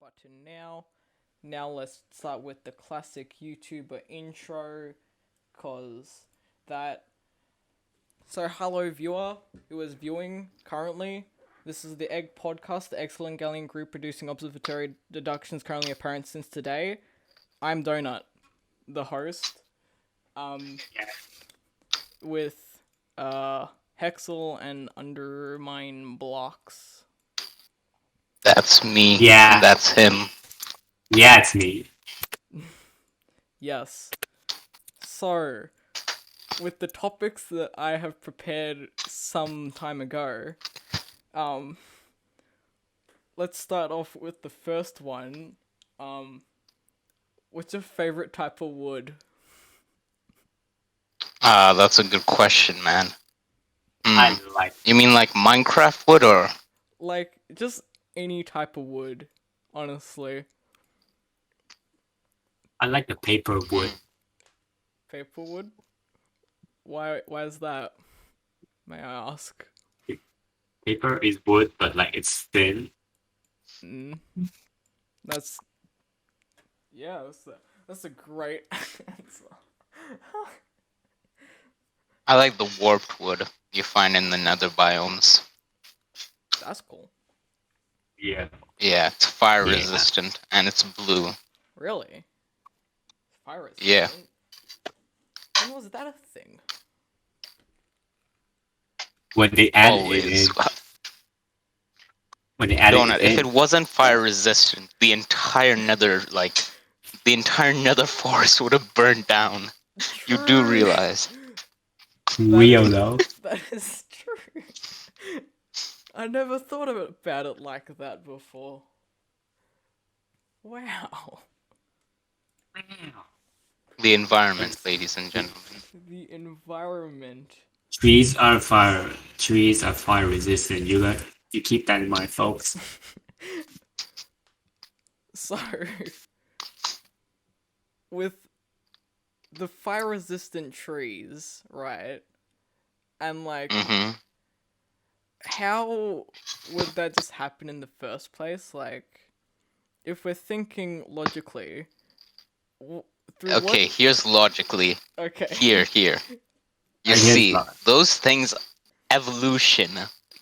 button now. Now let's start with the classic YouTuber intro, cause that. So hello viewer who is viewing currently. This is the Egg Podcast, the excellent Galleon group producing observatory deductions currently apparent since today. I'm Doughnut, the host. With Hexal and UnderMineBlox. That's me. Yeah. And that's him. Yeah, it's me. Yes. So, with the topics that I have prepared some time ago, let's start off with the first one. What's your favorite type of wood? That's a good question, man. I like You mean like Minecraft wood or? Like, just any type of wood, honestly. the paper wood. Paper wood? Why is that? May I ask? Paper is wood, but like it's thin. That's that's a great answer. I like the warped wood you find in the nether biomes. That's cool. Yeah. Yeah, it's fire resistant and it's blue. Really? Fire resistant? Yeah. When was that a thing? When they added Always. it, when they added Donut, it, if it wasn't fire resistant, the entire nether forest would have burned down. You do realize. real though. That is true. I never thought about it like that before. Wow. The environment, ladies and gentlemen. The environment. Trees are fire resistant. You keep that in mind, folks. So, with the fire resistant trees, right? And like, how would that just happen in the first place? Like, if we're thinking logically, Here's logically. Okay. Here. You see, those things, evolution.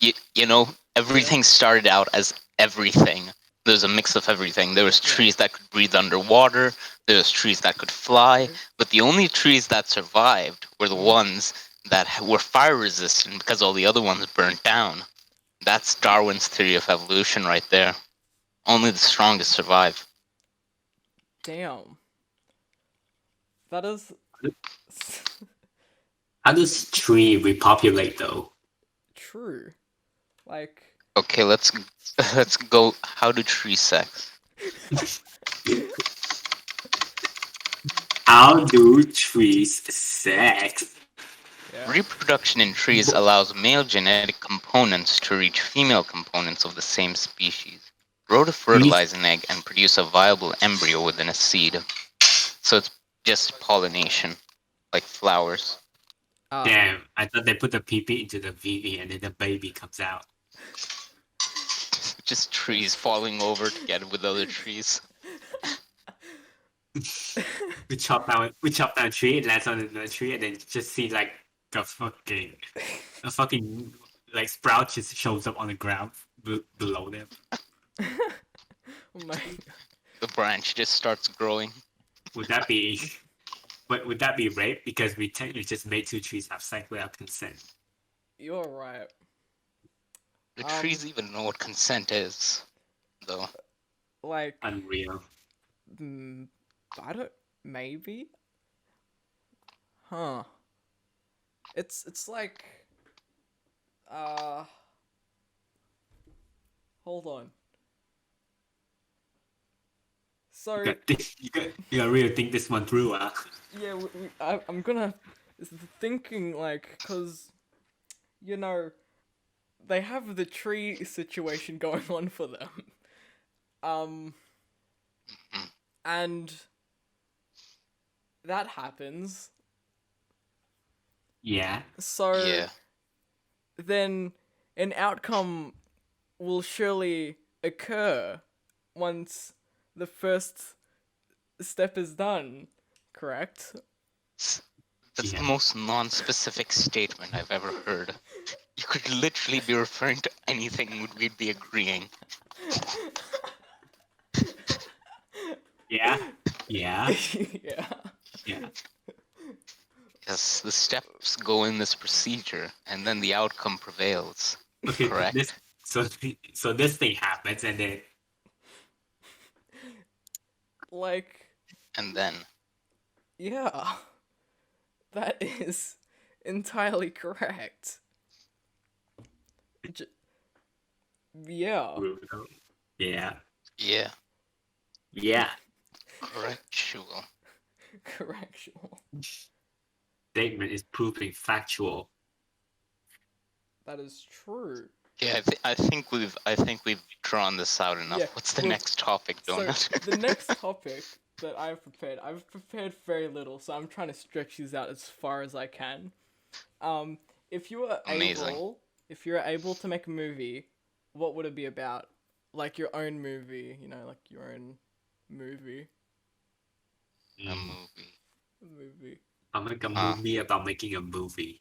You know, everything started out as everything. There's a mix of everything. There was trees that could breathe underwater. There was trees that could fly. But the only trees that survived were the ones that were fire resistant because all the other ones burnt down. That's Darwin's theory of evolution right there. Only the strongest survive. Damn. That is... How does tree repopulate though? True. Like... Okay, let's go. How do trees sex? How do trees sex? Yeah. Reproduction in trees allows male genetic components to reach female components of the same species. Grow to fertilize an egg and produce a viable embryo within a seed. So it's just pollination, like flowers. Damn, I thought they put the PP into the VV and then the baby comes out. Just trees falling over together with other trees. we chop down a tree, it lands on another tree, and then just see like a fucking like sprout just shows up on the ground below them. Oh my God. The branch just starts growing. Would that be rape? Because we technically just made two trees have sex without consent. You're right. Do trees even know what consent is, though? Like... Unreal. I don't... Maybe? Huh. It's like... Hold on. So... You gotta really think this one through, huh? Yeah, I'm gonna... Thinking, like, because... You know... They have the tree situation going on for them. And... That happens. Yeah. So... Yeah. Then an outcome will surely occur once the first step is done, correct? That's Yeah. the most non-specific statement I've ever heard. You could literally be referring to anything we'd be agreeing. Yeah. Yeah. Yeah. Yeah. Yes, the steps go in this procedure, and then the outcome prevails. Okay. Correct? So this thing happens, and then Like, And then, yeah. That is entirely correct. J- yeah. yeah. yeah, Yeah. correctual. Correctional. Statement is proving factual. That is true. Yeah, I think we've drawn this out enough. Yeah, What's the well, next topic, So, Donut? the next topic that I've prepared very little, so I'm trying to stretch these out as far as I can. If you were Amazing. if you're able to make a movie, what would it be about? Like your own movie, like your own movie. A movie. Movie. I'll make a movie about making a movie.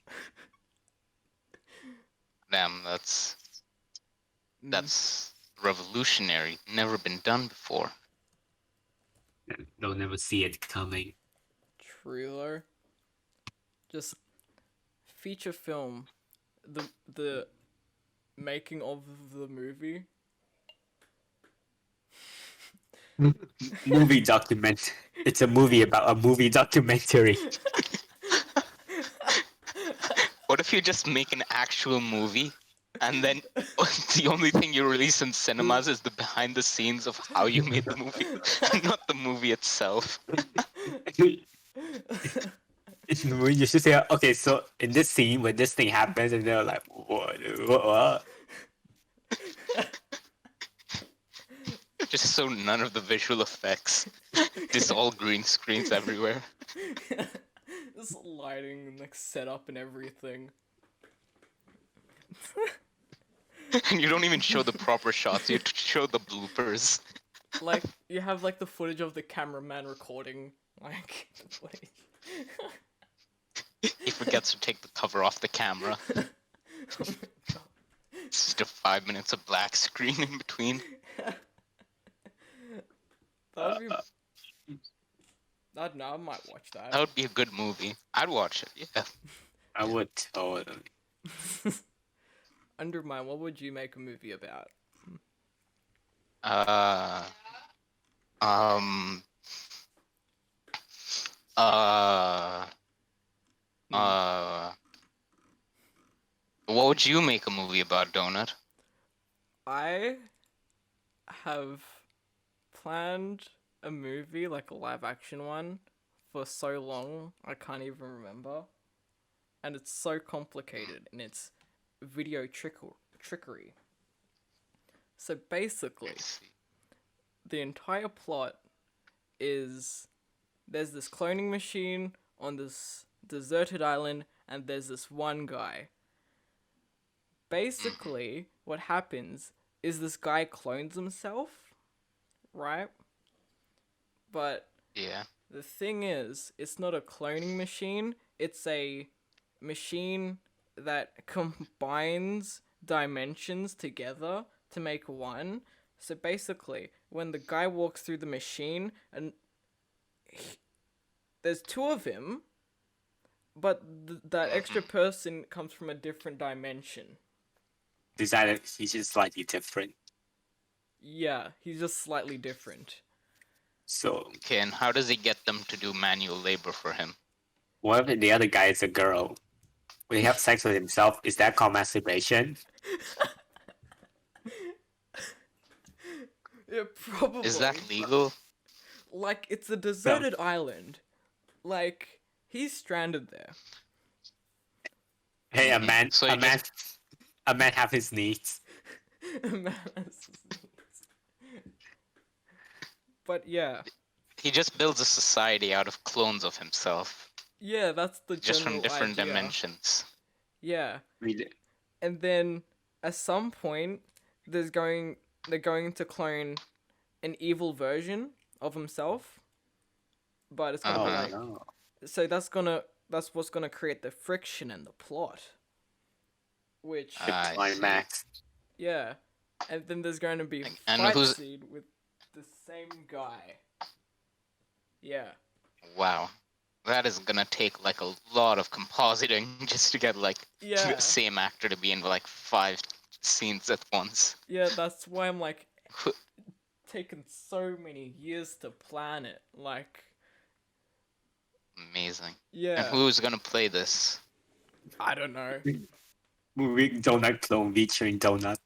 Damn, that's revolutionary. Never been done before. They'll never see it coming. Trailer. Just feature film. The making of the movie. Movie document. It's a movie about a movie documentary. What if you just make an actual movie, and then the only thing you release in cinemas is the behind the scenes of how you made the movie, not the movie itself? You should say, okay, so in this scene, when this thing happens, and they're like, what? Just so none of the visual effects. Just all green screens everywhere. This lighting and like setup and everything. And you don't even show the proper shots, you show the bloopers. Like you have like the footage of the cameraman recording like the footage. He forgets to take the cover off the camera. Oh my God. It's just a 5 minutes of black screen in between. That would be. I don't know. I might watch that. That would be a good movie. I'd watch it, yeah. I would totally. UnderMine, what would you make a movie about? Uh, what would you make a movie about, Donut? I have planned a movie, like a live action one, for so long I can't even remember. And it's so complicated, and it's video trickery. So basically, the entire plot is there's this cloning machine on this deserted island, and there's this one guy. Basically, what happens is this guy clones himself, right? But Yeah. the thing is, it's not a cloning machine, it's a machine that combines dimensions together to make one. So basically, when the guy walks through the machine, and there's two of him, but that extra person comes from a different dimension. Decided he's just slightly different. Yeah, he's just slightly different. So, Okay, and how does he get them to do manual labor for him? what if the other guy is a girl? When he have sex with himself, is that called masturbation? Yeah, probably. Is that legal? Like, it's a deserted island. Like, he's stranded there. Hey, So a he man have his needs. But yeah. He just builds a society out of clones of himself, Yeah, that's the just from general different idea. dimensions. Yeah. Really? And then at some point they're going to clone an evil version of himself, but it's gonna be Uh-huh. like no. so that's what's gonna create the friction in the plot, which I Climax. yeah, and then there's going to be a And fight who's- scene with the same guy. Yeah. Wow. That is gonna take like a lot of compositing just to get like Yeah. the same actor to be in like 5 scenes at once. Yeah, that's why I'm like taken so many years to plan it. Like, Amazing. And yeah, who's gonna play this? I don't know. Movie Donut clone featuring Donut.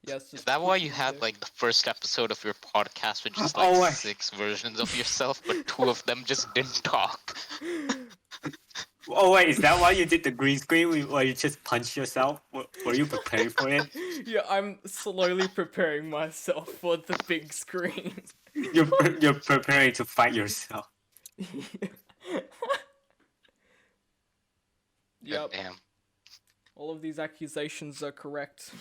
Yes, Is that why you had like the first episode of your podcast with just Oh, like I- 6 versions of yourself, but 2 of them just didn't talk? Oh wait, is that why you did the green screen where you just punch yourself? Were you preparing for it? Yeah, I'm slowly preparing myself for the big screen. You're preparing to fight yourself. Yep, Damn. all of these accusations are correct.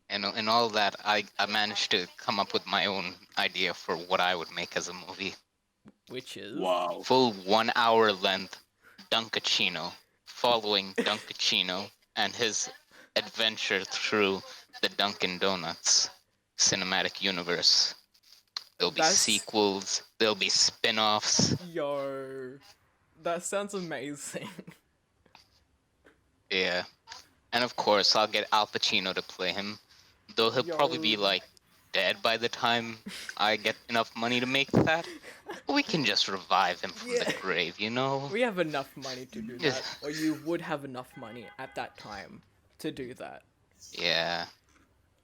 And in all that, I managed to come up with my own idea for what I would make as a movie. Which is Wow. Full 1 hour length Dunkachino, following Dunkachino and his adventure through the Dunkin' Donuts Cinematic Universe. There'll be That's- sequels, there'll be spin-offs. Yo, that sounds amazing. Yeah. And of course, I'll get Al Pacino to play him. Though he'll probably be Yo. like dead by the time I get enough money to make that. We can just revive him from Yeah. the grave, you know? We have enough money to do Yeah. that, or you would have enough money at that time to do that. Yeah.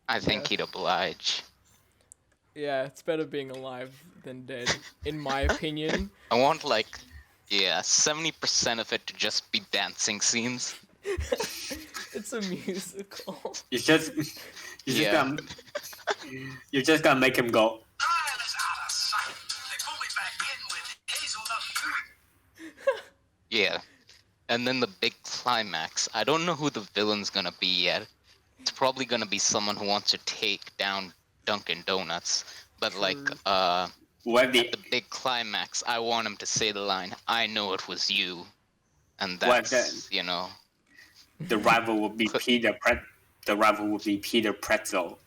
I think Yeah. he'd oblige. Yeah, it's better being alive than dead, in my opinion. I want like, yeah, 70% of it to just be dancing scenes. It's a musical. You just Yeah. you're just gonna make him go. Trial is out of sight. They pull me back in with hazelnut. Yeah. And then the big climax. I don't know who the villain's gonna be yet. It's probably gonna be someone who wants to take down Dunkin' Donuts. But like, True. When the the big climax, I want him to say the line, "I know it was you." And What that's, you know, the rival will be Peter Pretzel.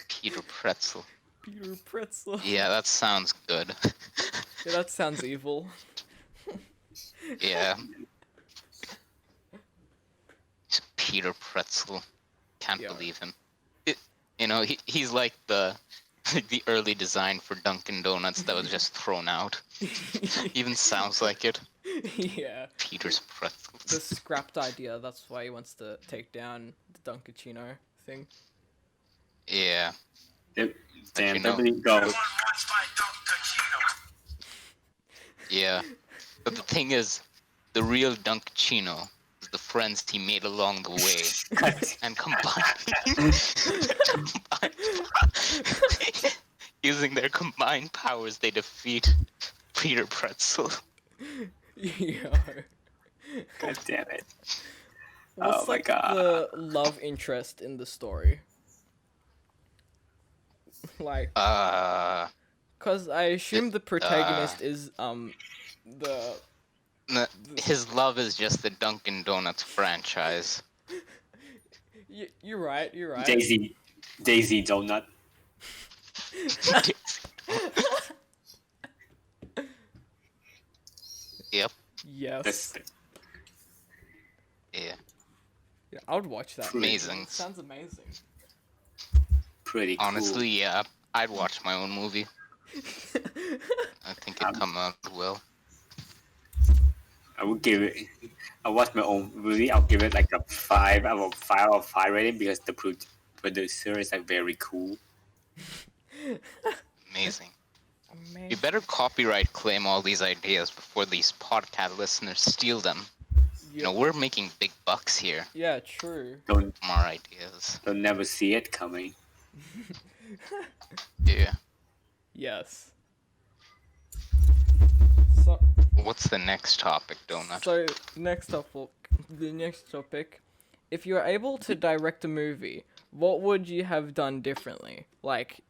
Peter Pretzel. Peter Pretzel. Yeah, that sounds good. Yeah, that sounds evil. Yeah. It's Peter Pretzel. Can't Yeah. believe him. He's like the early design for Dunkin' Donuts that was just thrown out. Even sounds like it. Yeah, Peter's the Pretzels. scrapped idea. That's why he wants to take down the Dunkachino thing. Yeah. Damn, you know. WWE go. Watch my Dunkachino. Yeah. But the thing is, the real Dunkachino is the friends he made along the way. And using their combined powers, they defeat Peter Pretzel. Yo. God damn it. What's Oh my like God. the love interest in the story? Like, cause I assume the protagonist is the His love is just the Dunkin' Donuts franchise. You're right. You're right. Daisy Donut. Yep. Yes. That's Yeah. Yeah, I would watch that. Amazing. Sounds amazing. pretty cool. Honestly, yeah. I'd watch my own movie. I think it'd come out well. I would give it. I watch my own movie. I'll give it like a 5 out of 5 out of 5 rating because the producer is like very cool. Amazing. Man. You better copyright claim all these ideas before these podcast listeners steal them. You know, we're making big bucks here Yeah, true. Don't from our ideas. never see it coming. Yeah. Yes. So, What's the next topic, Donut? so the next topic if you were able to direct a movie, what would you have done differently? Like,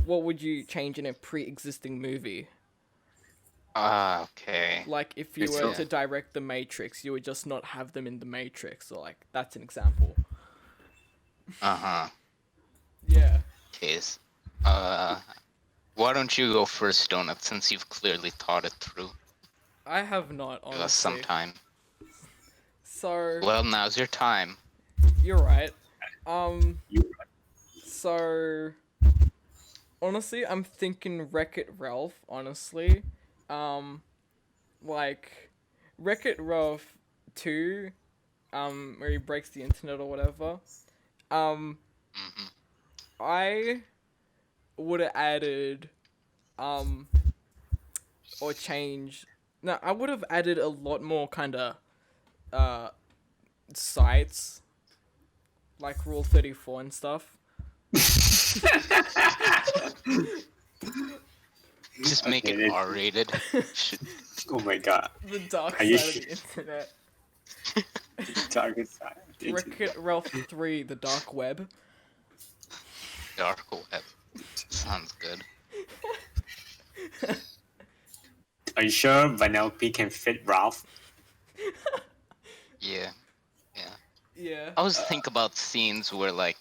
what would you change in a pre-existing movie? Okay. Like, if you It's were so- to direct The Matrix, you would just not have them in The Matrix. So, like, that's an example. Uh-huh. Yeah. Case. Why don't you go first, Donut, since you've clearly thought it through? I have not, Give us some honestly. time. So, Well, now's your time. you're right. You So, honestly, I'm thinking Wreck-It Ralph, honestly. Like, Wreck-It Ralph 2, where he breaks the internet or whatever. Mhm. I would have added, or changed. No, I would have added a lot more kind of, sites, like Rule 34 and stuff. Just make Okay, it let's- R-rated. Oh my god. The dark Are you side of sure? the internet. Target side. Wreck-It Ralph 3, The Dark Web. Dark web. Sounds good. Are you sure Vanellope can fit Ralph? Yeah. Yeah. I always think about scenes where, like,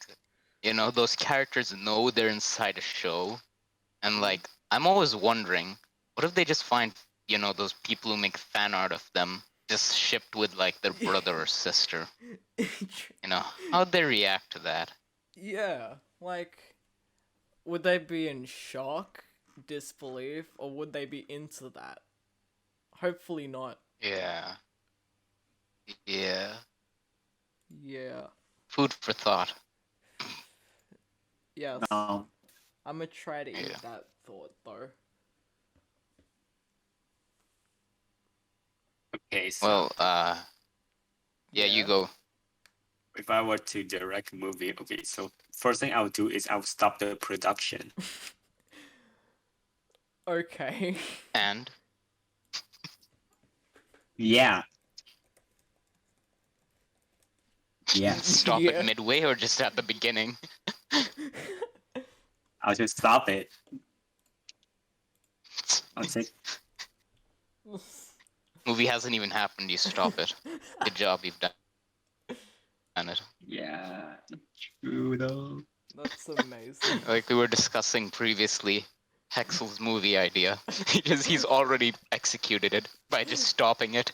those characters know they're inside a show, and, like, I'm always wondering, what if they just find, those people who make fan art of them just shipped with, like, their brother or sister? How'd they react to that? Yeah. Like, would they be in shock, disbelief, or would they be into that? Hopefully not. Yeah. Yeah. Food for thought. Yes. No. I'm gonna try to eat Yeah. that thought, though. Okay, so Well, yeah, you go. if I were to direct a movie, okay, so first thing I would do is I would stop the production. Okay. And Yeah. Yeah. stop Yeah. it midway or just at the beginning? I'll just stop it. I'll say, Movie hasn't even happened, you stop it. Good job, you've done it. yeah, true though. That's amazing. Like we were discussing previously, Hexal's movie idea. He's already executed it by just stopping it.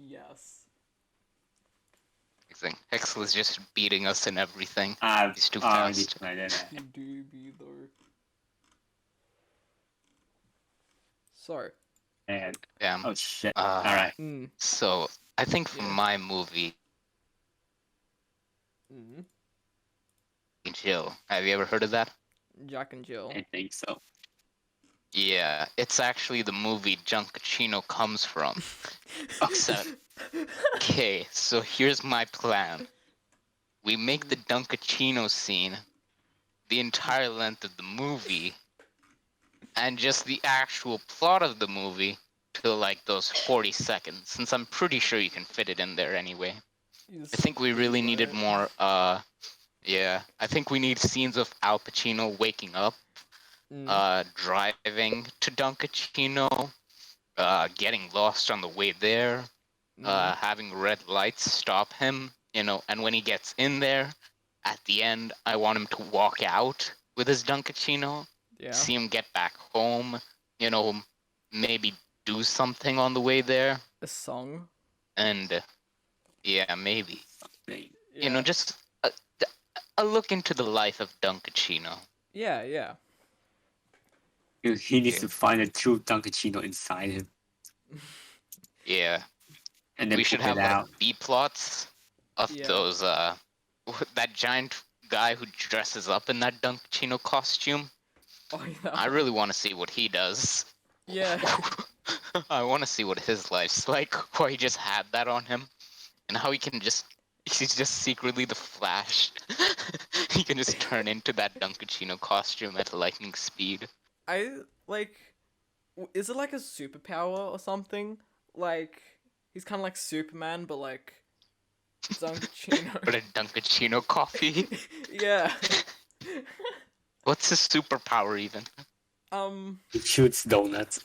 Yes. Hexal is just beating us in everything. I've He's too already fast. tried it. You do be though. So. And Damn. oh shit! Uh, All right. So I think for Yeah. my movie, Jill. Have you ever heard of that? Jack and Jill. I think so. Yeah, it's actually the movie Dunkachino comes from. Except, okay, so here's my plan. We make the Dunkachino scene the entire length of the movie, and just the actual plot of the movie to like those 40 seconds, since I'm pretty sure you can fit it in there anyway. I think we really needed more, yeah, I think we need scenes of Al Pacino waking up, driving to Dunkachino, getting lost on the way there, having red lights stop him, and when he gets in there, at the end, I want him to walk out with his Dunkachino, Yeah. see him get back home, maybe do something on the way there, A song. and yeah, maybe. Something. Just a look into the life of Dunkachino. Yeah, yeah. He needs to find a true Dunkachino inside him, Yeah, and then we should poop have it out. like B-plots of Yeah. those, that giant guy who dresses up in that Dunkachino costume. Oh yeah. I really want to see what he does. Yeah. I want to see what his life's like, why he just had that on him, and how he's just secretly the Flash. He can just turn into that Dunkachino costume at lightning speed. I like. Is it like a superpower or something? Like He's kind of like Superman, but like Dunkachino. But a Dunkachino coffee. Yeah. What's his superpower even? It shoots donuts.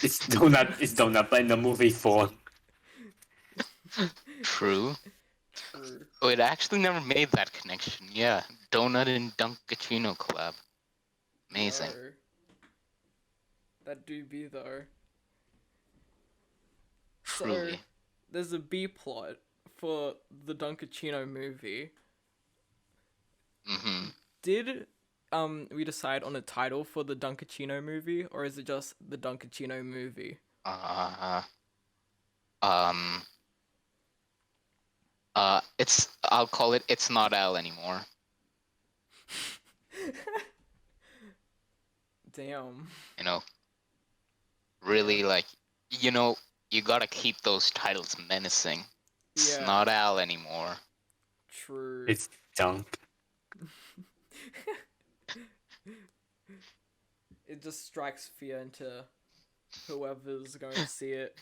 It's donut, but in the movie form. True. True. Oh, it actually never made that connection. Yeah, donut and Dunkachino collab. Amazing. Yo. That do be though. So Truly. there's a B plot for the Dunkachino movie. Mm-hmm. Did we decide on a title for the Dunkachino movie, or is it just the Dunkachino movie? I'll call it It's Not Al Anymore. Damn. You know, really like, you gotta keep those titles menacing. It's Yeah. not Al anymore. True. It's Dunk. It just strikes fear into whoever's going to see it.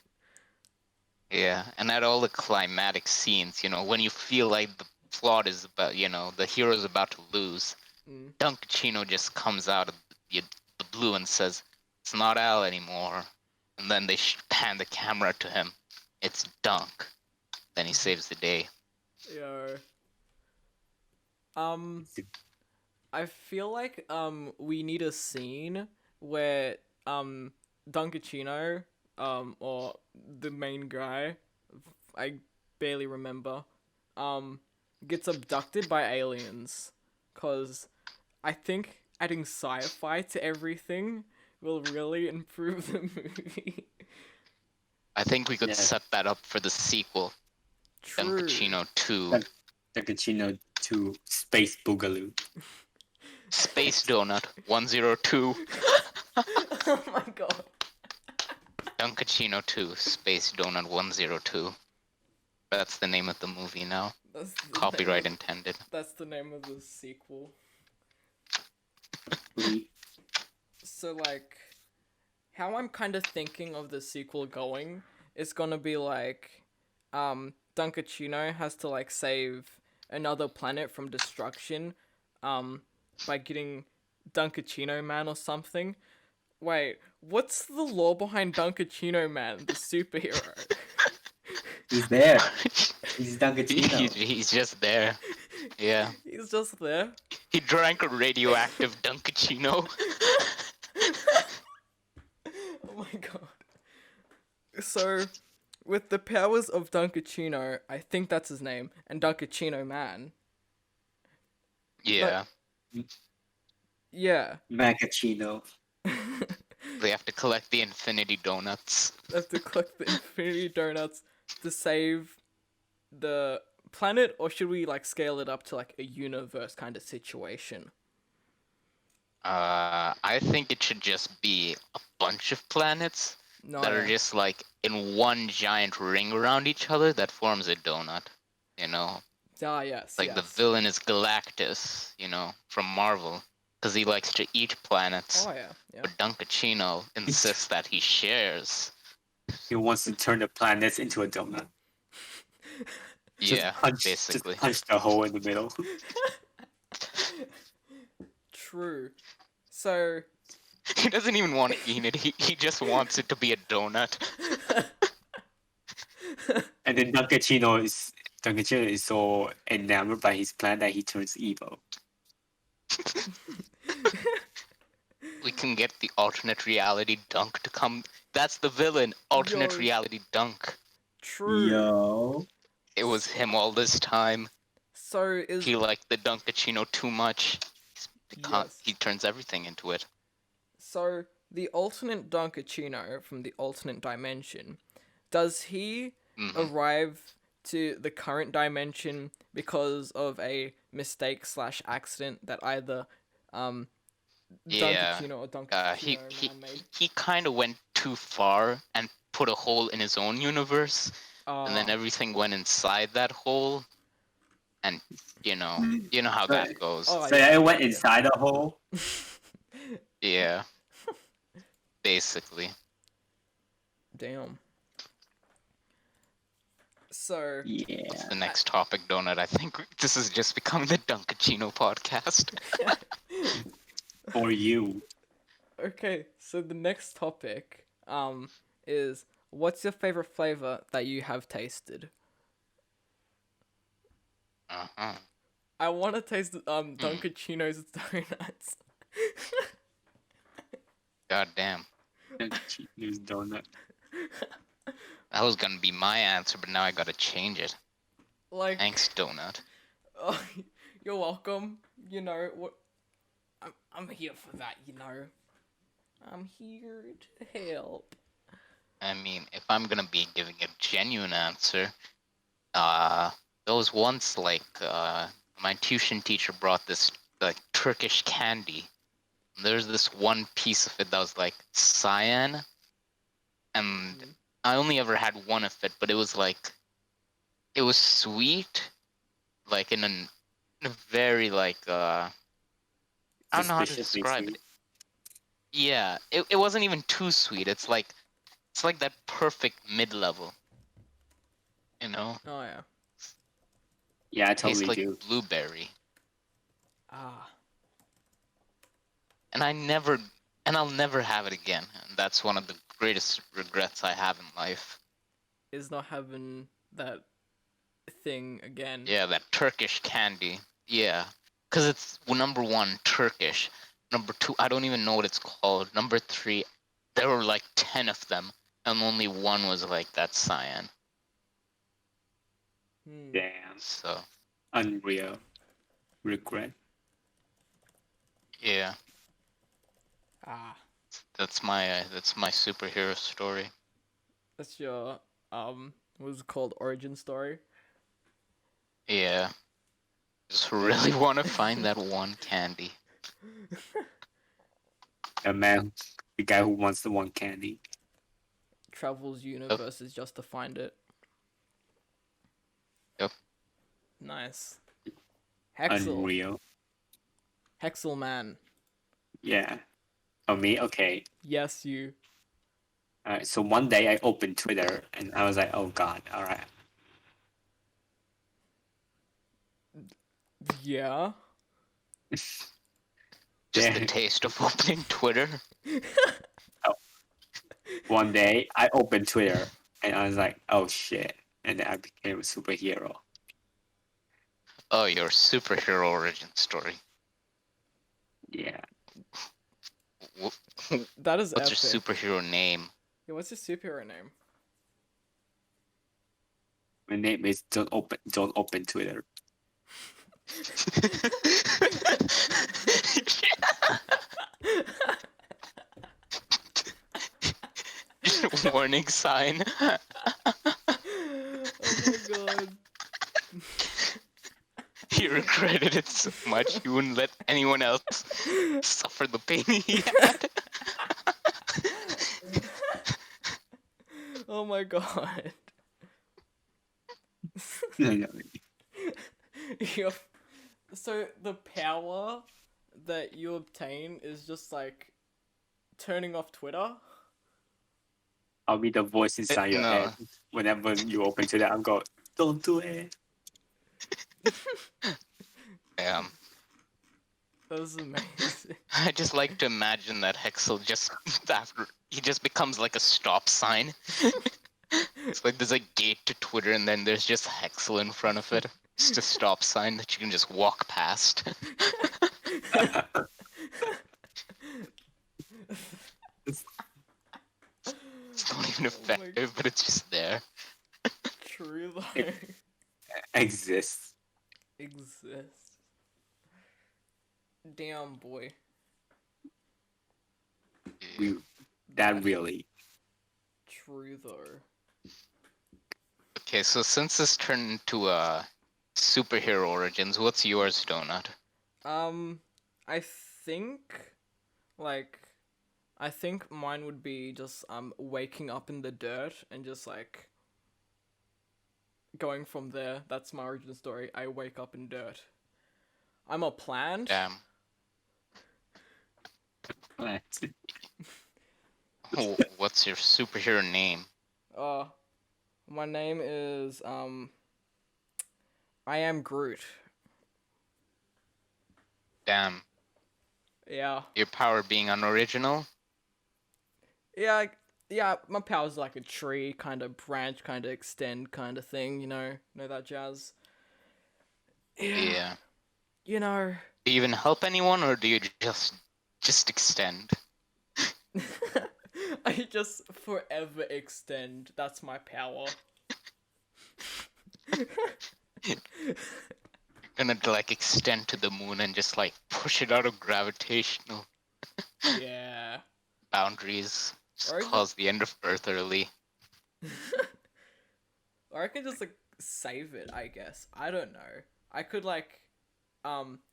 Yeah, and at all the climatic scenes, when you feel like the plot is about, the hero's about to lose, Mm. Dunkachino just comes out of the blue and says, "It's not Al anymore." And then they pan the camera to him. It's Dunk. Then he saves the day. Yo. I feel like we need a scene where Dunkachino or the main guy, I barely remember, gets abducted by aliens, cause I think adding sci-fi to everything will really improve the movie. I think we could Yeah. set that up for the sequel, True. Dunkachino 2. Dunkachino 2 Space Boogaloo. Space Donut 102. Oh my god. Dunkachino 2 Space Donut 102. That's the name of the movie now. That's the Copyright name intended. that's the name of the sequel. So like, how I'm kind of thinking of the sequel going is gonna be like, Dunkachino has to like save another planet from destruction, by getting Dunkachino Man or something. Wait, what's the lore behind Dunkachino Man, the superhero? He's there. He's Dunkachino. He's just there. Yeah. He's just there. He drank a radioactive Dunkachino. Oh my god. So, with the powers of Dunkachino, I think that's his name, and Dunkachino Man. Yeah. Yeah. Macachino. They have to collect the Infinity Donuts. Have to collect the Infinity Donuts to save the planet, or should we like scale it up to like a universe kind of situation? I think it should just be a bunch of planets No. that are just like in one giant ring around each other that forms a donut. Ah, yes. Like yes. the villain is Galactus, from Marvel, because he likes to eat planets. Oh yeah. Yeah. But Dunkachino insists that he shares. He wants to turn the planets into a donut. Yeah, Just basically. punch the hole in the middle. True. So. He doesn't even want to eat it. He just wants it to be a donut. And then Dunkachino is so enamored by his plan that he turns evil. We can get the alternate reality Dunk to come. That's the villain. Alternate Yo. reality Dunk. True. Yo. It was him all this time. So is He liked the Dunkachino too much. Yes. He turns everything into it. So the alternate Dunkachino from the alternate dimension, does he arrive to the current dimension because of a mistake / accident that either Yeah. Dunkachino or Dunkachino Man made? He kind of went too far and put a hole in his own universe, and then everything went inside that hole. And you know how that goes. Oh, So yeah. I went inside a hole. Yeah. Basically. Damn. So Yeah. What's the next topic, Donut? I think this is just becoming the Dunkachino podcast. For you. okay, so the next topic is what's your favorite flavor that you have tasted? Uh-huh. I want to taste Dunkachino's donuts. God damn. News donut. That was gonna be my answer, but now I gotta change it. Like, Thanks, Donut. oh, you're welcome. You know what? I'm here for that. You know, I'm here to help. I mean, if I'm gonna be giving a genuine answer, there was once my tuition teacher brought this like Turkish candy. There's this one piece of it that was like cyan, and I only ever had one of it, but it was sweet, like in a very I don't know how to Suspiciously describe sweet. it. Yeah, it wasn't even too sweet. It's like that perfect mid level. You know, Oh yeah. Yeah, I tastes totally like do. blueberry. Ah, And I'll never have it again. And that's one of the greatest regrets I have in life. is not having that thing again. Yeah, that Turkish candy. Yeah, because it's number one Turkish. Number two, I don't even know what it's called. Number three, there were like 10 of them, and only one was like that cyan. Damn. So Unreal. Regret. yeah, Ah, that's my superhero story. that's your what was it called? Origin story. Yeah, just really want to find that one candy. A man, the guy who wants the one candy. Travels universes just to find it. Yep. Nice. Hexal. Unreal. Hexal man. Yeah. Oh, me? Okay. Yes, you. Alright, so one day I opened Twitter and I was like, oh god, alright. Yeah. Just the Yeah. taste of opening Twitter. One day I opened Twitter and I was like, oh shit. And then I became a superhero. Oh, your superhero origin story. Yeah. That is What's epic. your superhero name? Yeah, what's your superhero name? My name is don't open Twitter. Warning sign. Oh my god. He regretted it so much he wouldn't let anyone else suffer the pain he had. Oh my god. Yup. So the power that you obtain is just like turning off Twitter. I'll be the voice inside your No. head. Whenever you open Twitter, I'll go, don't do it. Yeah. That was amazing. I just like to imagine that Hexal just after he just becomes like a stop sign. It's like there's a gate to Twitter and then there's just Hexal in front of it. It's a stop sign that you can just walk past. It's not even effective, but it's just there. True though. Exists. Exists. Damn boy. That really. True though. Okay, so since this turned into superhero origins, what's yours, Donut? I think, like, I think mine would be just waking up in the dirt and just like going from there. That's my origin story. I wake up in dirt. I'm a plant. Damn. What's your superhero name? My name is I am Groot. Damn, Yeah. your power being unoriginal. Yeah, yeah, my power's like a tree, kind of branch, kind of extend, kind of thing, you know that jazz. Yeah. You know, Do you even help anyone, or do you just extend? I just forever extend. That's my power. Gonna like extend to the moon and just like push it out of gravitational Yeah. boundaries. Just Or cause the end of Earth early. or I can just like save it, I guess. I don't know. I could like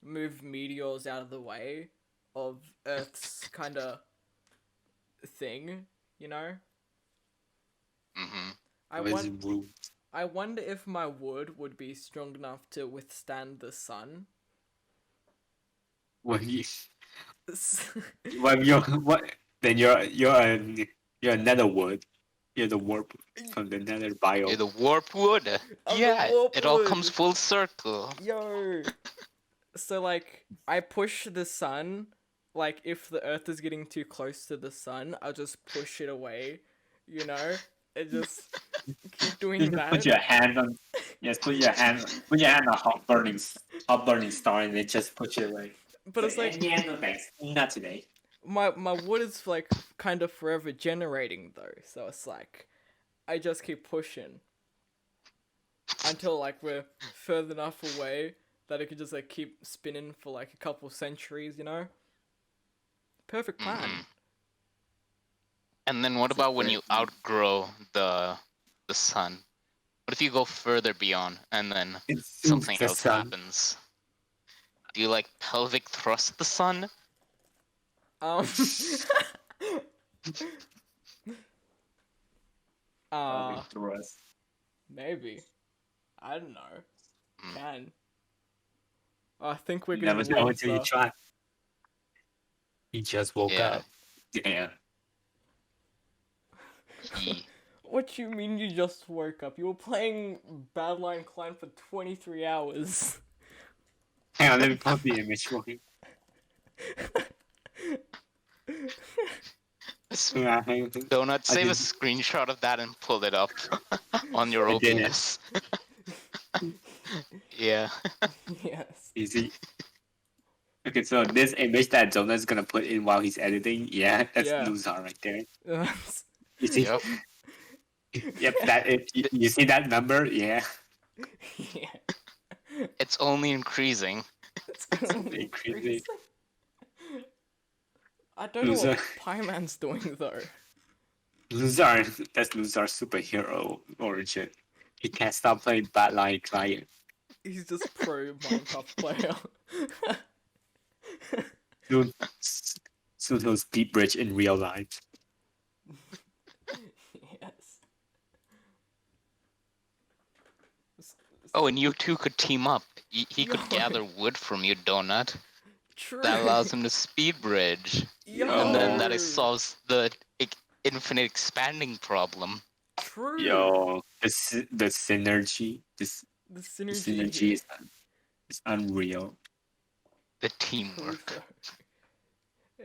move meteors out of the way of Earth's kind of thing, you know? Mm-hmm. I What is want blue? I wonder if my wood would be strong enough to withstand the sun. What you? What you're? What? Then you're a nether wood. You're the warp from the nether bio. The warp wood. I'm the Yeah, warp it all wood. comes full circle. Yo. So like I push the sun, like if the earth is getting too close to the sun, I'll just push it away, you know? And just keep doing You just that. put your hand on. Yes, put your hand on a hot burning star, and then just push it away. But it's like yeah, no thanks, not today. my wood is like kind of forever generating though, so it's like I just keep pushing until like we're further enough away that it could just like keep spinning for like a couple centuries, you know? Perfect plan. Mhm. And then what about when you outgrow the sun? What if you go further beyond and then something else happens? Do you like pelvic thrust the sun? Maybe. I don't know. Mm. Can. I think we're You gonna never know win, until you so. try. He just woke Yeah. up. Yeah. What you mean you just woke up? You were playing Badline Clan for 23 hours. Hang on, let me pop the image for you. Doughnut, save a screenshot of that and pull it up on your I did it. OBS. Yeah. Yes. Easy. Okay, so this image that Jonah's gonna put in while he's editing, yeah, that's Yeah. Lunsar right there. Yes. You see? Yep. Yep, that it. You see that number? Yeah. Yeah. It's only increasing. It's Increasing. I don't know Loser. what Pieman's doing though. Lunsar, that's Lunsar's superhero origin. He can't stop playing Badline Client. He's just pro Minecraft player. Soon he'll speed bridge in real life. Yes. Oh, and you two could team up. He could Yo. gather wood from you, Doughnut. True. That allows him to speed bridge. Yo. And then that solves the infinite expanding problem. True. Yo, the synergy, The the synergy. synergy is unreal. The teamwork.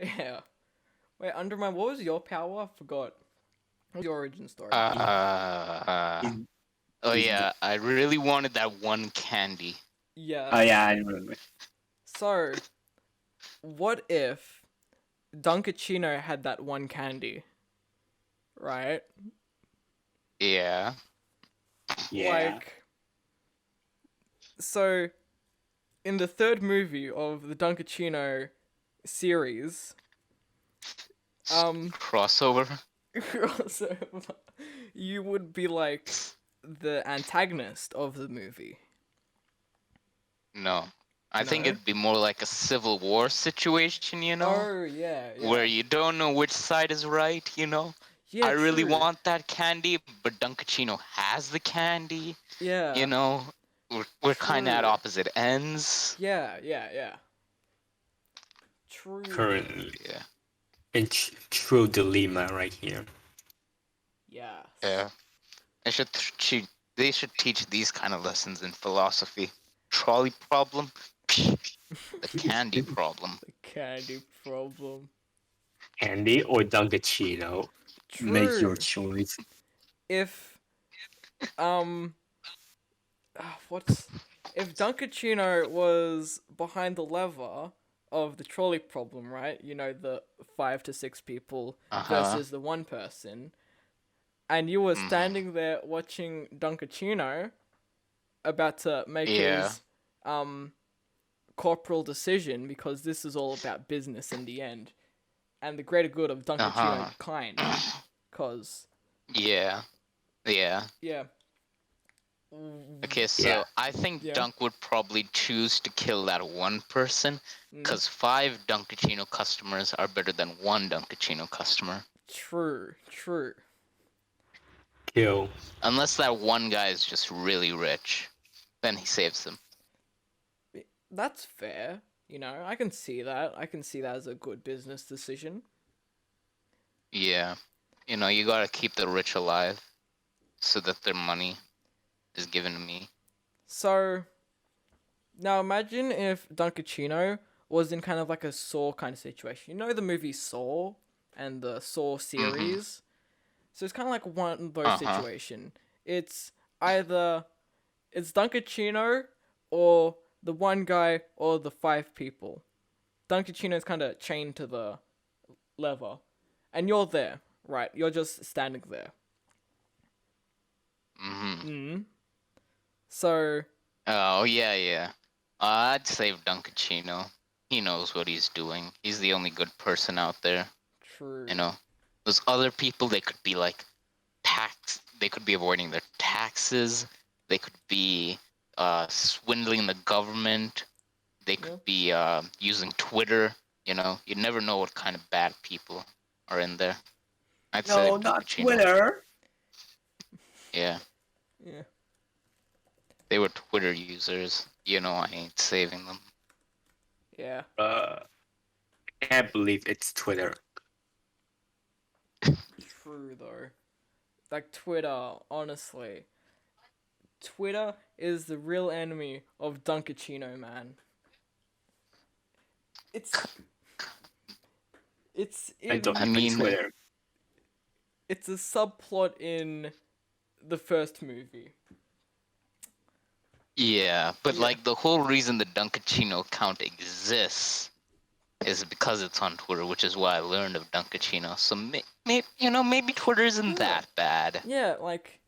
Yeah. Wait, Undermine, what was your power? I forgot. What was your origin story? Oh yeah, I really wanted that one candy. Yeah. Oh yeah, I remember. So, what if Dunkachino had that one candy? Right? Yeah. Yeah. Like, so, in the third movie of the Dunkachino series, Crossover. you would be like the antagonist of the movie. No. I think No? it'd be more like a civil war situation, you know? Oh, yeah. Where you don't know which side is right, you know? Yeah, I really true. want that candy, but Dunkachino has the candy. Yeah. You know? We're kind of at True. opposite ends. Yeah. True. Currently. Yeah. true dilemma right here. Yes. Yeah. They should teach these kind of lessons in philosophy. Trolley problem? Psh, the candy problem. The candy problem. Candy or Dunkachino? Make your True. choice. If what's if Dunkachino was behind the lever of the trolley problem, right? You know, the 5 to 6 people versus the one person, and you were standing there watching Dunkachino about to make his corporal decision, because this is all about business in the end and the greater good of Dunkachino kind, cause Yeah. yeah. Okay, so I think Dunk would probably choose to kill that one person, because 5 Dunkachino customers are better than 1 Dunkachino customer. True. Kill. Unless that one guy is just really rich, then he saves them. That's fair. You know, I can see that. I can see that as a good business decision. Yeah. You know, you gotta keep the rich alive so that their money is given to me. So, now imagine if Dunkachino was in kind of like a Saw kind of situation. You know the movie Saw and the Saw series? So it's kind of like one of those situation. It's either it's Dunkachino or the one guy or the 5 people. Dunkachino's kind of chained to the lever. And you're there, right? You're just standing there. So... Oh, yeah. I'd save Dunkachino. He knows what he's doing. He's the only good person out there. True. You know, those other people, they could be like they could be avoiding their taxes. They could be swindling the government. They could be using Twitter. You know, you never know what kind of bad people are in there. I'd say No, not Dunkachino. Twitter. Yeah. They were Twitter users. You know, I ain't saving them. Yeah. Can't believe it's Twitter. True, though. Like, Twitter, honestly. Twitter is the real enemy of Dunkachino, man. I don't even Twitter. It's a subplot in the first movie. Yeah, but like the whole reason the Dunkachino account exists is because it's on Twitter, which is why I learned of Dunkachino. So maybe Twitter isn't that bad. Yeah, like...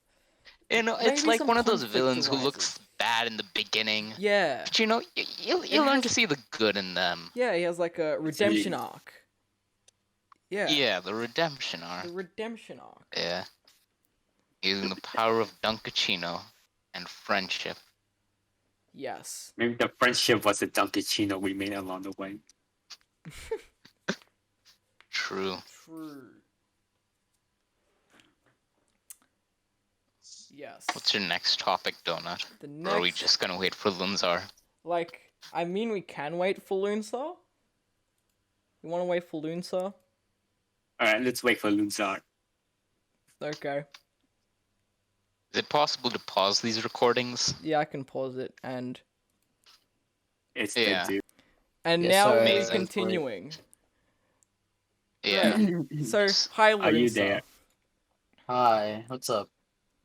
You know, it's like one of those villains who looks bad in the beginning. Yeah. But you know, you learn to see the good in them. Yeah, he has like a redemption arc. Yeah. Yeah, the redemption arc. The redemption arc. Yeah. Using the power of Dunkachino and friendship. Yes. Maybe the friendship was a Dunkachino we made along the way. True. Yes. What's your next topic, Doughnut? Or are we just gonna wait for Lunsar? Like, I mean, we can wait for Lunsar. You want to wait for Lunsar? Alright, let's wait for Lunsar. Okay. Is it possible to pause these recordings? Yeah, I can pause it and... It's And Yeah, now sorry, we're continuing. Yeah. So, hi Lunsar. Are you there? Hi, what's up?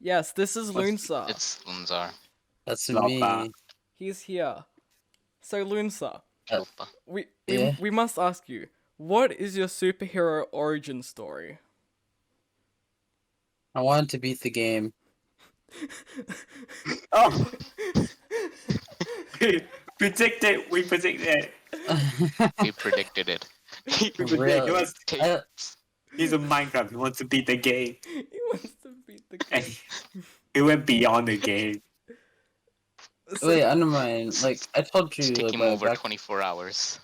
Yes, this is Lunsar. It's Lunsar. That's Lapa. me. He's here. So, Lunsar, Alpha. we must ask you, what is your superhero origin story? I wanted to beat the game. Oh! We predicted it! We predicted it. Really? He's a Minecraft. He wants to beat the game. He wants to beat the And game. he went beyond the game. Wait, UnderMine, like, I told you, It's like, taking over back... 24 hours.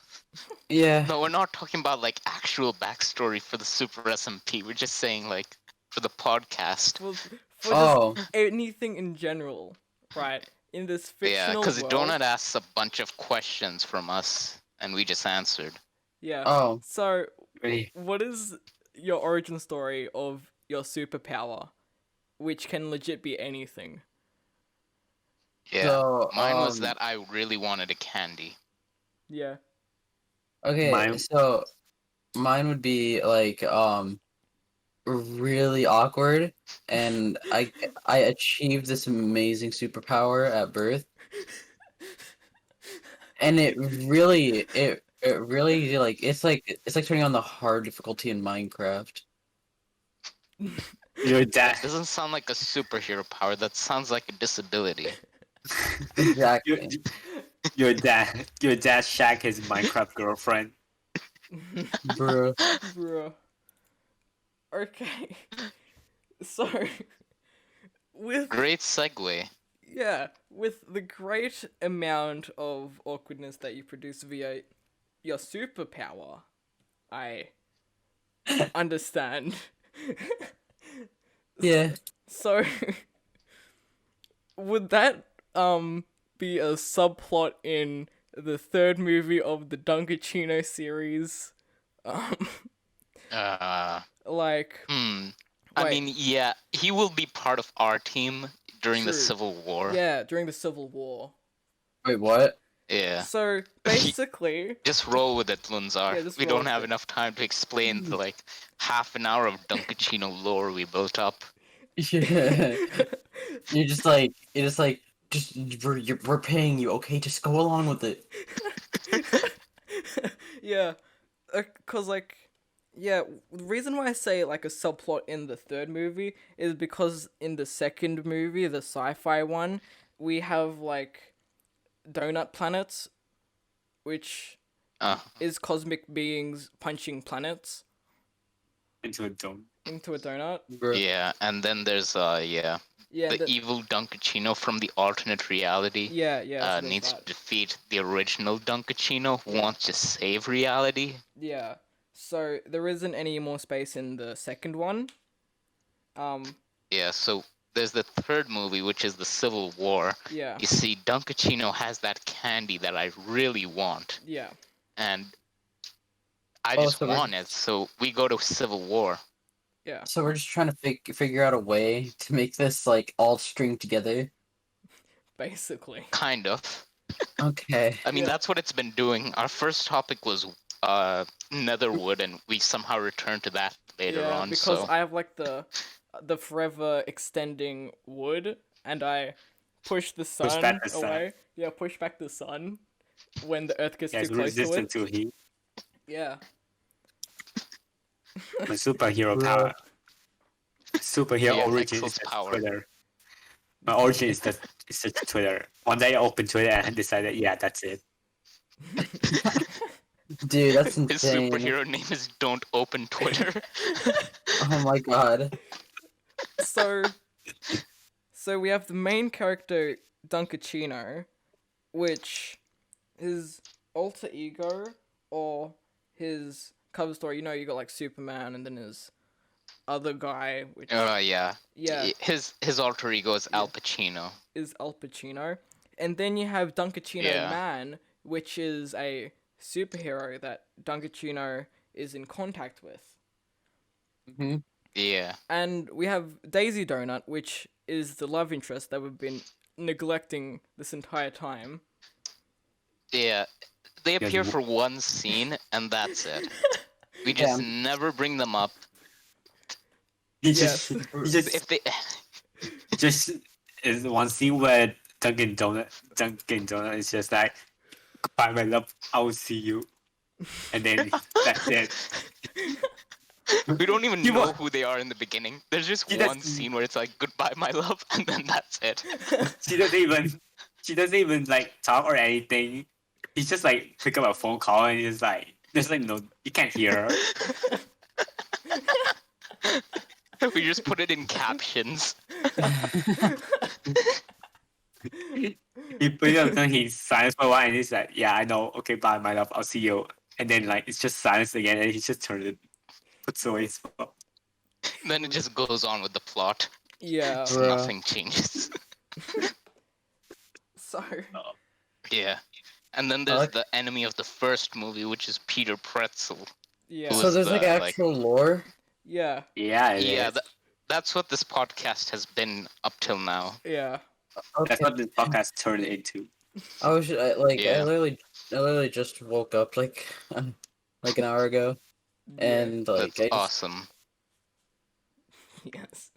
Yeah. No, we're not talking about, like, actual backstory for the Super SMP. We're just saying, like, for the podcast. Well, for just anything in general, right? In this fictional because world. Doughnut asks a bunch of questions from us, and we just answered. Yeah. Oh. So, Really? what is your origin story of your superpower, which can legit be anything? Yeah. So, Mine was that I really wanted a candy. Yeah. Okay, Mine- so mine would be like really awkward, and I achieved this amazing superpower at birth, and it really like it's like turning on the hard difficulty in Minecraft. Your That dad. doesn't sound like a superhero power. That sounds like a disability. Exactly. Your dad shagged his Minecraft girlfriend. Bro. Bruh. Okay. So, with Great segue. yeah, with the great amount of awkwardness that you produce via your superpower, I understand. Yeah. So, would that be a subplot in the third movie of the Dunkachino series? Like, I Wait. mean, yeah, he will be part of our team during the True. Civil War. yeah, during the Civil War. Wait, what? Yeah. So basically, Just roll with it, Lunsar. Yeah, just We roll don't with have it. enough time to explain the like half an hour of Dunkachino lore we built up. Yeah. We're paying you, okay? Just go along with it. yeah, cause like, yeah, the reason why I say like a subplot in the third movie is because in the second movie, the sci-fi one, we have like donut planets, which is cosmic beings punching planets Into a dome. into a donut. Bro. Yeah, and then there's Yeah, the evil Dunkachino from the alternate reality. yeah, so there's Needs to that. defeat the original Dunkachino who wants to save reality. Yeah. So there isn't any more space in the second one. Yeah, so there's the third movie, which is the Civil War. Yeah. You see, Dunkachino has that candy that I really want, Yeah. and I Oh, just so we're- want it. So we go to Civil War. Yeah. So we're just trying to figure out a way to make this like all string together. Basically. Kind of. Okay. I mean, Yeah. that's what it's been doing. Our first topic was Netherwood, and we somehow returned to that later Yeah, on. because So I have like the forever extending wood, and I push the sun back the sun. away. Yeah, push back the sun when the Earth gets Yeah, too it's close to resistant it. to heat. Yeah. My superhero Bro. power. Superhero Yeah, origin Hexal's is just power. Twitter. My origin is just Twitter. One day I opened Twitter and decided, yeah, that's it. Dude, that's his insane. superhero name is Don't Open Twitter. Oh my god. So we have the main character Dunkachino, which his alter ego or his cover story. You know, you got like Superman, and then his other guy, which Yeah. yeah His alter ego is Al Pacino. is Al Pacino, and then you have Dunkachino Yeah. Man, which is a superhero that Dunkachino is in contact with. Hmm. Yeah. And we have Daisy Donut, which is the love interest that we've been neglecting this entire time. Yeah. They appear the- for one scene, and that's it. We just Yeah. never bring them up. He Yes. just If they just is one scene where Dunkin' Donut is just like, goodbye, my love, I will see you. And then that's it. we don't even You know wa- who they are in the beginning. There's just Yeah, one that's- scene where it's like goodbye, my love, and then that's it. She doesn't even like talk or anything. He's just like pick up a phone call and he's like, there's like no, you can't hear her. We just put it in captions. He put it up, he silence for a while and he's like, yeah, I know, okay, bye, my love, I'll see you. And then like it's just silence again and he just turns it, puts away his phone. Then it just goes on with the plot. Yeah. Bruh. Nothing changes. So Yeah. And then there's the enemy of the first movie, which is Peter Pretzel. Yeah. Who So is there's like the, actual lore. Yeah. Yeah, it Yeah, is. that's what this podcast has been up till now. Yeah. That's Okay. what this podcast turned into. I was I Yeah. literally just woke up like an hour ago, and like That's I just awesome. Yes.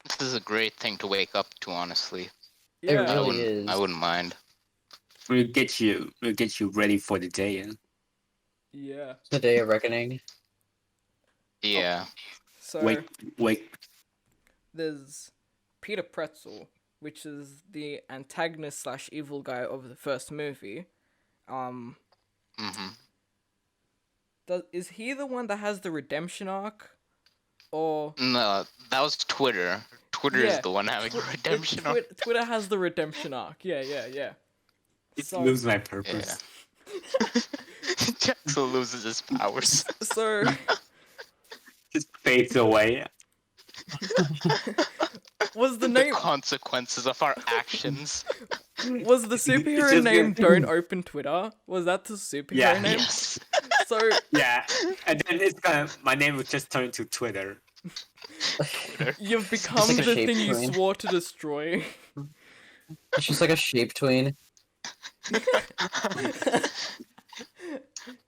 This is a great thing to wake up to, honestly. it Yeah. really is. I wouldn't mind. We'll get you ready for the day. Yeah. The day of reckoning. Yeah. So Wait. there's Peter Pretzel, which is the antagonist slash evil guy of the first movie. hmm Is he the one that has the redemption arc? Or No, that was Twitter. Twitter is Yeah, the one having a redemption arc. Twitter has the redemption arc. Yeah. It So- lose my purpose. Jackson loses his powers. So Just fades away. was the The name consequences of our actions. was the superhero just name your- Don't Open Twitter? Was that the superhero Yeah. name? Yes. So Yeah, and then it's gonna. My name would just turn to Twitter. you've become like a the shape thing you tween. swore to destroy. It's just like a shape tween.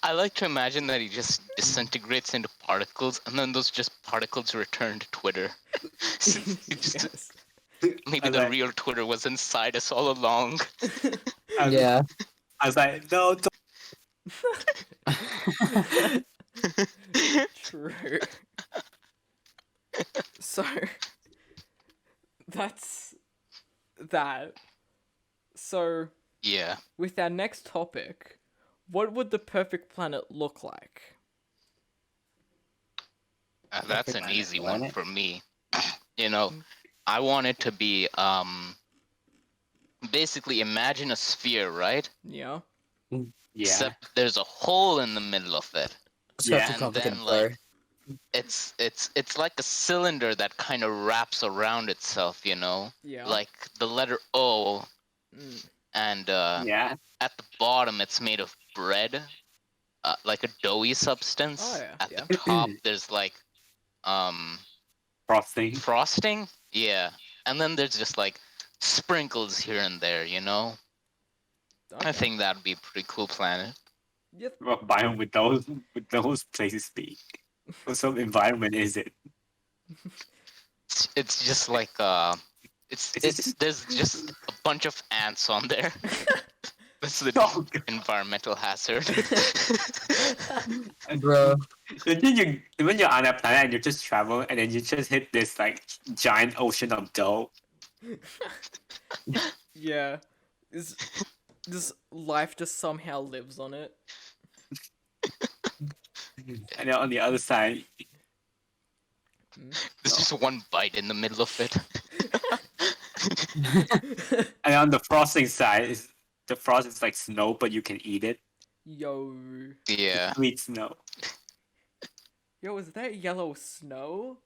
I like to imagine that he just disintegrates into particles, and then those just particles return to Twitter. He just- Yes. Maybe I the like- real Twitter was inside us all along. I was- Yeah. I was like, no, don't. True. So that's that. So Yeah. with our next topic, what would the perfect planet look like? That's an Perfect easy one planet. for me. You know, I want it to be basically imagine a sphere, right? Yeah. Yeah. Except there's a hole in the middle of it. So Yeah, too and complicated. then, Sorry. It's like a cylinder that kind of wraps around itself, you know? Yeah. Like the letter O, Mm. and Yeah. at the bottom it's made of bread, like a doughy substance. Oh, yeah, At yeah. the top there's like Frosting. frosting, yeah, and then there's just like sprinkles here and there, you know. Okay. I think that'd be a pretty cool planet. Yep. What biome would those places be? What sort of environment is it? It's just like it's there's just a bunch of ants on there. That's the Oh, environmental hazard. Bro. When you're on a planet and you just travel and then you just hit this like giant ocean of dough. Yeah. This life just somehow lives on it. And then on the other side, There's just one bite in the middle of it. and on the frosting side is the frost is like snow, but you can eat it. Yo. Yeah. Sweet snow. Yo, is that yellow snow?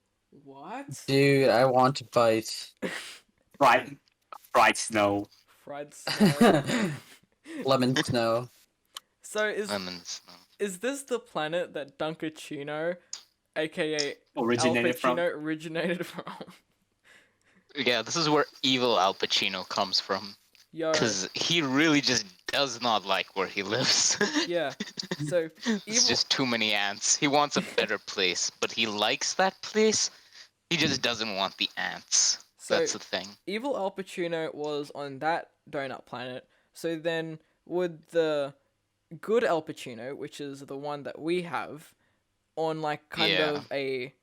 What? Dude, I want to bite. Fried snow. Fried snow. Lemon snow. So Lemons. is this the planet that Dunkachino, aka Originated Al from. Pacino, originated from? Yeah, this is where evil Al Pacino comes from. Yo. Because he really just does not like where he lives. Yeah. So It's evil. just too many ants. He wants a better place, but he likes that place. He just doesn't want the ants. So That's the thing. evil Al Pacino was on that donut planet. So then would the good Al Pacino, which is the one that we have, on like kind Yeah. of a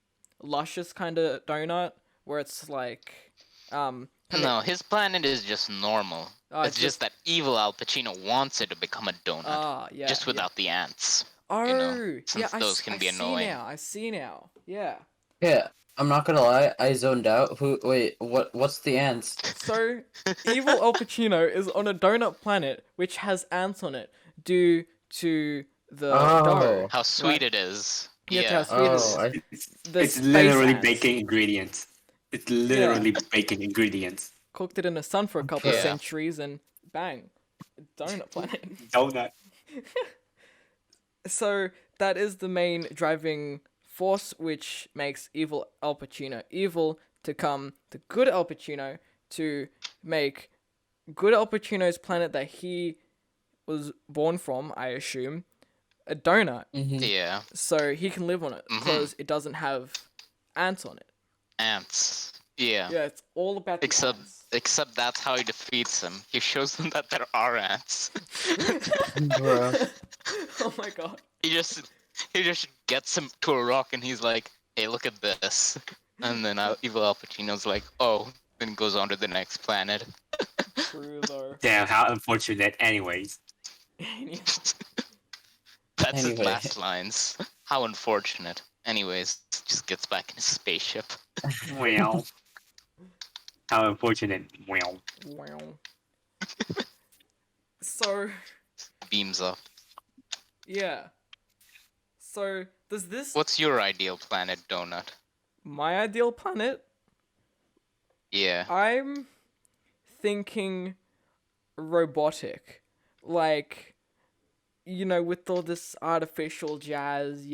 luscious kind of donut where it's like kinda- No, his planet is just normal. Oh, it's just that evil Al Pacino wants it to become a donut, yeah, just yeah. without the ants. Oh, know, since yeah, those can be annoying. I see now. Yeah. Yeah, I'm not gonna lie, I zoned out. What's the ants? So, evil Al Pacino is on a donut planet which has ants on it due to the Oh. dough. How sweet it is. Yeah, Yeah. how sweet it is. Oh, I, The It's space literally ants. baking ingredients. It's literally baking ingredients. Cooked it in the sun for a couple of Yeah. centuries and bang, donut planet. Donut. So that is the main driving force which makes evil Al Pacino evil to come to good Al Pacino to make good Al Pacino's planet that he was born from, I assume, a donut, Mhm. Yeah. so he can live on it Mhm. because it doesn't have ants on it. Ants. Yeah. Yeah, it's all about the Except ants. except that's how he defeats them. He shows them that there are ants. Bruh. Oh my god. he just gets him to a rock and he's like, "Hey, look at this." And then evil Al Pacino's like, "Oh." Then goes on to the next planet. True though. Damn, how unfortunate. Anyways, That's his Anyway. last lines. How unfortunate. Anyways, just gets back in his spaceship. well, how unfortunate. Well, Wow. So Beams up. yeah. So does this What's your ideal planet, Donut? my ideal planet? Yeah. I'm thinking robotic. Like, with all this artificial jazz,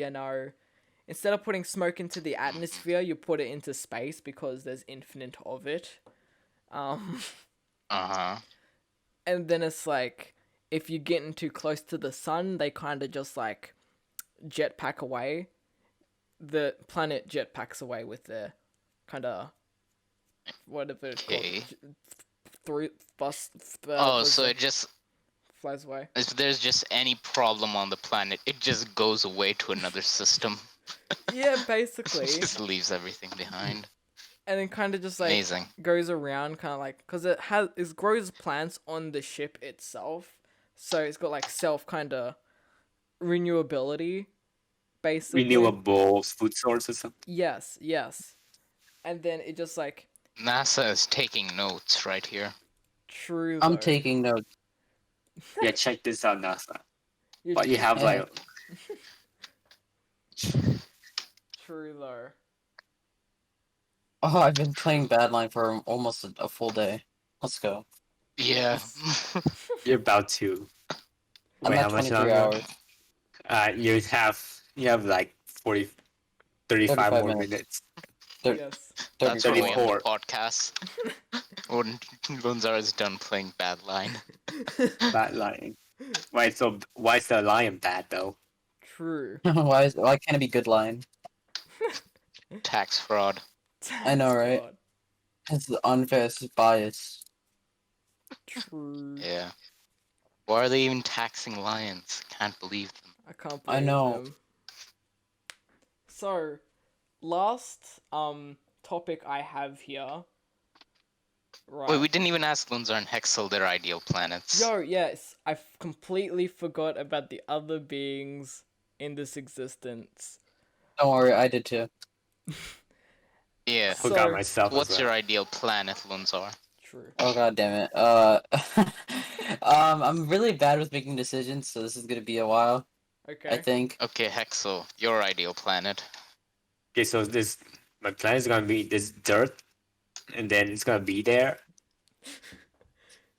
instead of putting smoke into the atmosphere, you put it into space because there's infinite of it. Uh-huh. And then it's like, if you're getting too close to the sun, they kind of just like jetpack away. The planet jetpacks away with their kind of whatever it's Okay. called. Through bus. Oh, so it just flies away. if there's just any problem on the planet, it just goes away to another system. Yeah, basically. Just leaves everything behind. And then kind of just like Amazing. goes around, kind of like, because it grows plants on the ship itself, so it's got like self kind of renewability, basically. renewable food source or something. Yes, and then it just like NASA is taking notes right here. true. I'm though. taking notes. Yeah, check this out, NASA. You're But you have Eh. like true though. Oh, I've been playing Badline for almost a full day. Let's go. Yeah. you're about to. I'm Wait, at how much 23 longer? hours. You have like 40, 35 35 more minutes. minutes. Thir- Yes. That's where we end the 34. podcast. When Lunsar is done playing Badline. Bad lion. Why is the lion bad though? True. why can't it be good line? Tax fraud. I know, right? God. It's the unfair bias. True. Yeah. Why are they even taxing lions? Can't believe them. I can't I believe know. them. So, last topic I have here. Right. Wait, we didn't even ask Lunsar and Hexal their ideal planets. Yo, yes, I completely forgot about the other beings in this existence. Don't worry, I did too. Yeah. So- Forgot myself. What's as your well. ideal planet, Lunsar? True. Oh god damn it. I'm really bad with making decisions, so this is gonna be a while. I Okay. think. Okay, Hexal, your ideal planet. Okay, so my planet is gonna be this dirt, and then it's gonna be there.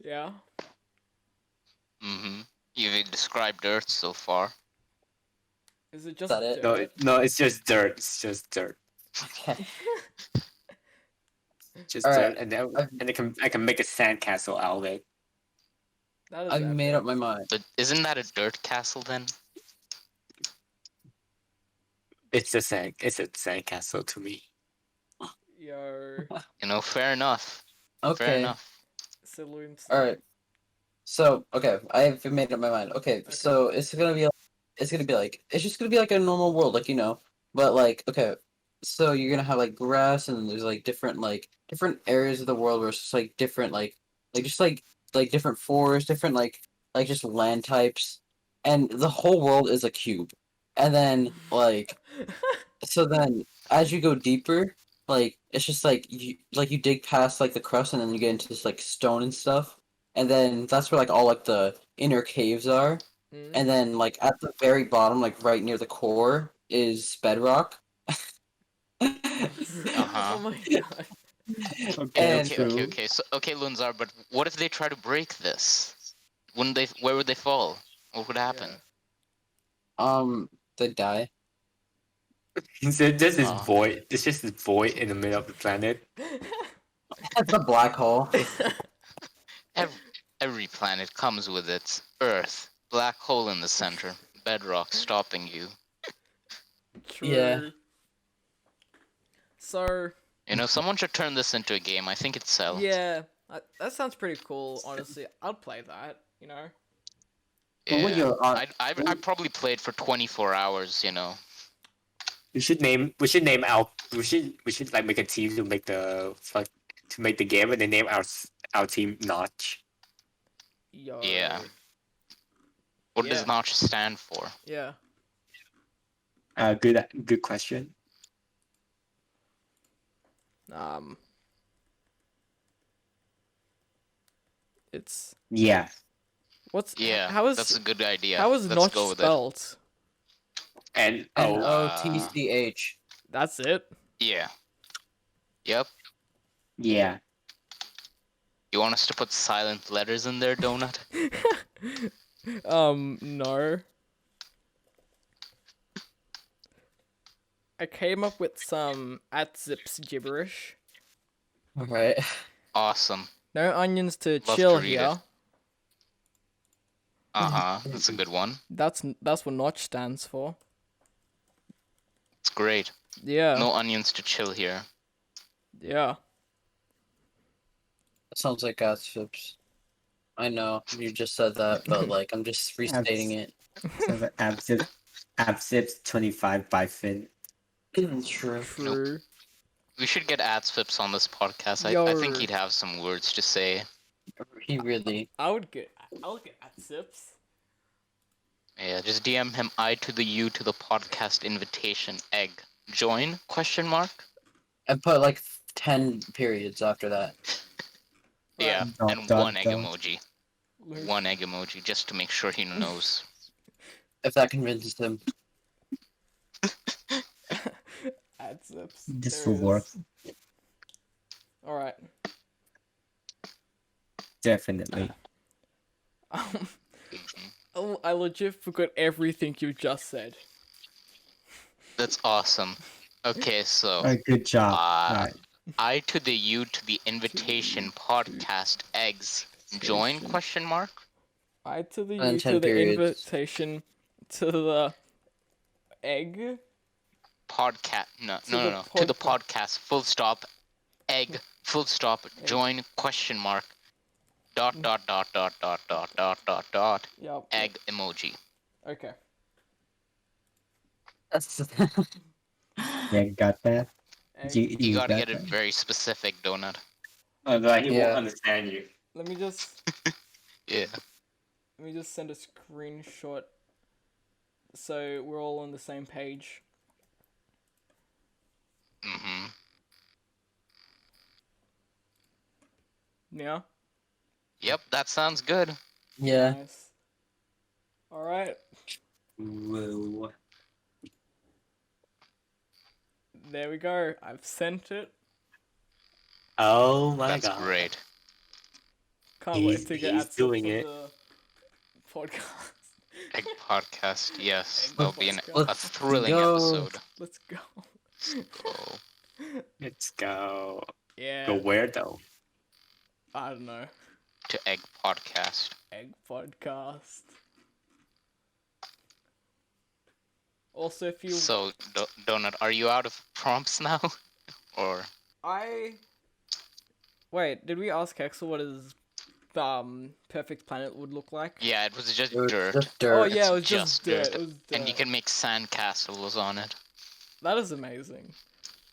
Yeah. Mm-hmm. You've described Earth so far. Is it just that it? No, dirt? no, it's just dirt. It's just dirt. Okay. Just Alright, dirt, and then I've- I can make a sandcastle out of it. That is I've epic. made up my mind. But isn't that a dirt castle then? It's a sandcastle to me. Yo. You know, fair enough. Fair Okay. enough. Saloons. Alright. So, okay, I've made up my mind. Okay, so it's just gonna be like a normal world, like, but like, okay, so you're gonna have like grass and there's like different areas of the world where it's just like different like different forests, different like just land types, and the whole world is a cube. And then so then as you go deeper, like it's just like you dig past like the crust and then you get into this like stone and stuff. And then that's where like all like the inner caves are. Mm. And then like at the very bottom, like right near the core, is bedrock. Oh my god. And- Okay. So, okay, Lunzar, but what if they try to break this? Where would they fall? What would happen? Yeah. They die. So there's this Ah. void. There's just this void in the middle of the planet. That's a black hole. Every planet comes with its Earth, black hole in the center, bedrock stopping you. True. Yeah. So You know, someone should turn this into a game. I think it'd sell. yeah, that sounds pretty cool. Honestly, I'd play that. You know. But what Yeah. you're on- I'd probably play it for 24 hours. You know. We should name our we should like make a team to make the game and then name our team Notch. Yo. Yeah. What does Yeah. Notch stand for? Yeah. Good question. It's Yeah. what's Yeah, how is that's a good idea. how is Let's notch go with it. spelt? And NOTCH. That's it. Yeah. Yep. yeah. You want us to put silent letters in there, Donut? No. I came up with some @zips gibberish. Alright. Awesome. No onions to Love chill to read here. it. Uh-huh. That's a good one. That's what notch stands for. It's great. Yeah. No onions to chill here. Yeah. That sounds like gossips. I know, you just said that, but like I'm just restating it. So abzips 25 by fin. True. True. We should get Adsfips on this podcast. I think Yo. he'd have some words to say. He really. I would get @zips. Yeah, just DM him I to the U to the podcast invitation egg. Join? Question mark? I put like 10 periods after that. Yeah, Dot, and dot, one egg dot. emoji. One egg emoji, just to make sure he knows. If that convinces him. @zips. This There will it work. is. All right. Definitely. Mhm. Oh, I legit forgot everything you just said. That's awesome. Okay, so Good job. Uh, Alright. I to the U to the invitation podcast eggs. Join? Question mark? I to the And U 10 to the periods. invitation to the egg. Podcast. No, To no, no, the no. To the podca- podcast. Full stop. Egg. Full stop. Join? Question mark. Dot dot dot dot dot dot dot dot dot. Yep. Egg emoji. Okay. That's Yeah, got that? Egg. You gotta got get it that? very specific, Donut. Otherwise, he Yeah. won't understand you. Let me just Yeah. send a screenshot so we're all on the same page. Mm-hmm. Yeah. Yep, that sounds good. yeah. Nice. All right. Whoa. There we go. I've sent it. Oh my That's god. great. Can't wait to get he's @zips doing on it. the podcast. Egg podcast. Yes, Egg that'll be a podcast. thrilling go. episode. Let's go. Oh. Let's go. Yeah. Go where though? I don't know. To egg podcast. Egg podcast. Also, if you So, Donut, are you out of prompts now? Or wait, did we ask Hexal what his perfect planet would look like? yeah, it was just It was dirt. just dirt. Oh yeah, it was It's just just dirt. dirt. It was dirt. And you can make sand castles on it. That is amazing.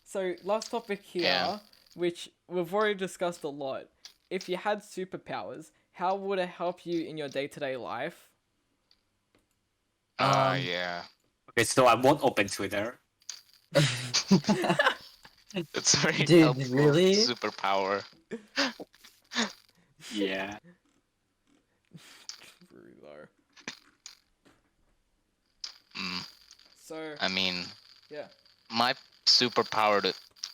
So last topic here, Yeah. which we've already discussed a lot. If you had superpowers, how would it help you in your day-to-day life? Yeah. Okay, so I won't open Twitter. It's very Dude, helpful. really? Superpower. Yeah. True though. Mm, So I mean, yeah. my superpower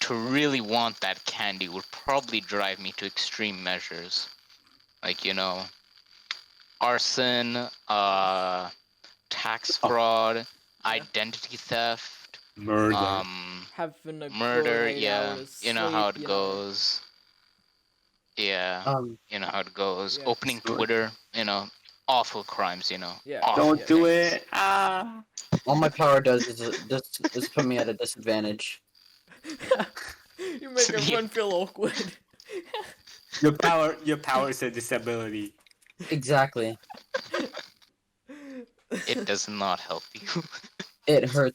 to really want that candy would probably drive me to extreme measures. Like, you know, arson, tax fraud, identity theft, Murder. Having a murder. good 8 Yeah, hours you know sleep, how it you know. goes. Yeah, you know how it goes. Yeah. Opening Twitter, you know, awful crimes. You know, Yeah. awful Don't do things. it. Ah. All my power does is put me at a disadvantage. You make everyone feel awkward. Your power is a disability. Exactly. It does not help you. It hurts